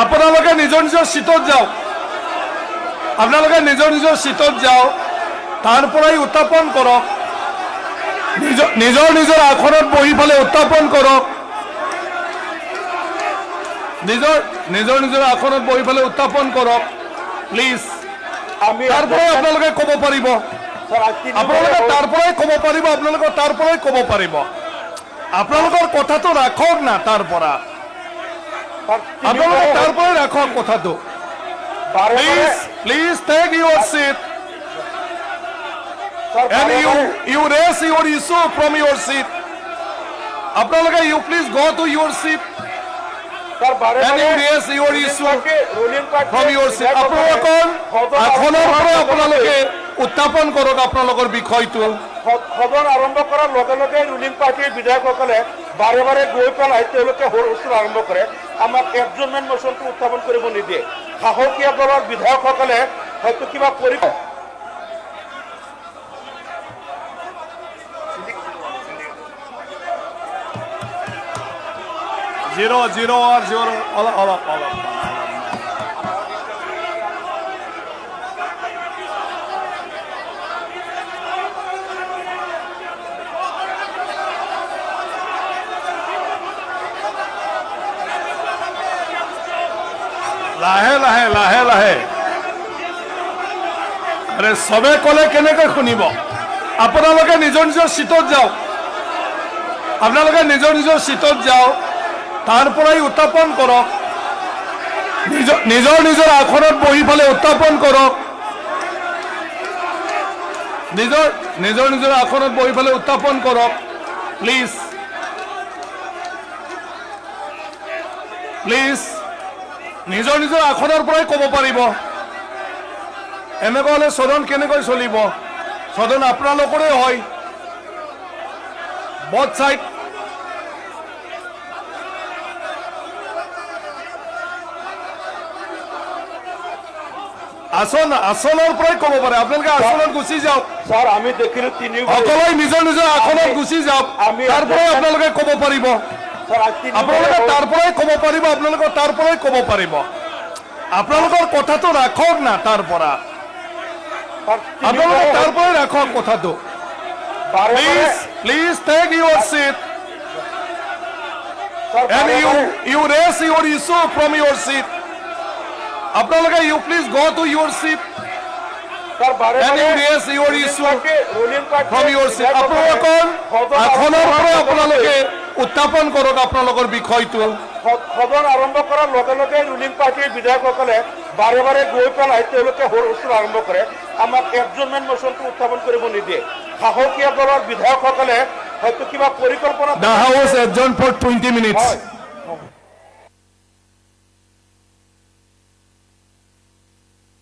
আপোনালোকে নিজৰ নিজৰ সিটত যাওক, আপোনালোকে নিজৰ নিজৰ সিটত যাওক, তাৰ পৰাই উত্থাপন কৰক, নিজৰ নিজৰ আসনত বহি পেলাই উত্থাপন কৰক, নিজৰ নিজৰ আসনত বহি পেলাই উত্থাপন কৰক প্লিজ। তাৰ পৰাই আপোনালোকে ক'ব পাৰিব, আপোনালোকে তাৰ পৰাই ক'ব পাৰিব, আপোনালোকে তাৰ পৰাই ক'ব পাৰিব। আপোনালোকৰ কথাটো ৰাখক না, তাৰ পৰা আপোনালোকে তাৰ পৰাই ৰাখক কথাটো। Please take your seat and you raise your issue from your seat. আপোনালোকে you please go to your seat and you raise your issue from your seat. আপোনালোকৰ আসনৰ পৰা আপোনালোকে উত্থাপন কৰক আপোনালোকৰ বিষয়টো। সদন আৰম্ভ কৰাৰ লগে লগে ৰুলিং পাৰ্টিৰ বিধায়কসকলে বাৰে বাৰে গৈ পেলাই তেওঁলোকে হুলস্থুল আৰম্ভ কৰে, আমাক এডজৰ্ণমেণ্ট মোচনটো উত্থাপন কৰিব নিদিয়ে। সাহসীয়া দলৰ বিধায়কসকলে হয়তো কিবা কৰি 0 or 0 all up. লাহে আৰে সবে কলে কেনেকৈ শুনিব? আপোনালোকে নিজৰ নিজৰ সিটত যাওক, আপোনালোকে নিজৰ নিজৰ সিটত যাওক, তাৰ পৰাই উত্থাপন কৰক, নিজৰ নিজৰ আসনত বহি পেলাই উত্থাপন কৰক, নিজৰ নিজৰ আসনত বহি পেলাই উত্থাপন কৰক প্লিজ। নিজৰ নিজৰ আসনৰ পৰাই ক'ব পাৰিব। এনেকুৱা হ'লে সদন কেনেকৈ চলিব? সদন আপোনালোকৰে হয়, both side। আসনৰ পৰাই ক'ব পাৰে, আপোনালোকে আসনত গুচি যাওক। স্যাৰ আমি দেখিলো তিনি সকলোৱে নিজৰ নিজৰ আসনত গুচি যাওক, তাৰ পৰাই আপোনালোকে ক'ব পাৰিব। আপোনালোকে তাৰ পৰাই ক'ব পাৰিব, আপোনালোকে তাৰ পৰাই ক'ব পাৰিব। আপোনালোকৰ কথাটো ৰাখক না, তাৰ পৰা আপোনালোকে তাৰ পৰাই ৰাখক কথাটো। Please take your seat and you raise your issue from your seat. আপোনালোকে you please go to your seat and you raise your issue from your seat. আপোনালোকৰ আসনৰ পৰাই আপোনালোকে উত্থাপন কৰক আপোনালোকৰ বিষয়টো। সদন আৰম্ভ কৰাৰ লগে লগে ৰুলিং পাৰ্টিৰ বিধায়কসকলে বাৰে বাৰে গৈ পেলাই তেওঁলোকে হুলস্থুল আৰম্ভ কৰে, আমাক এডজৰ্ণমেণ্ট মোচনটো উত্থাপন কৰিব নিদিয়ে। সাহসীয়া দলৰ বিধায়কসকলে হয়তো কিবা পৰিকল্পনা The house adjourned for 20 minutes.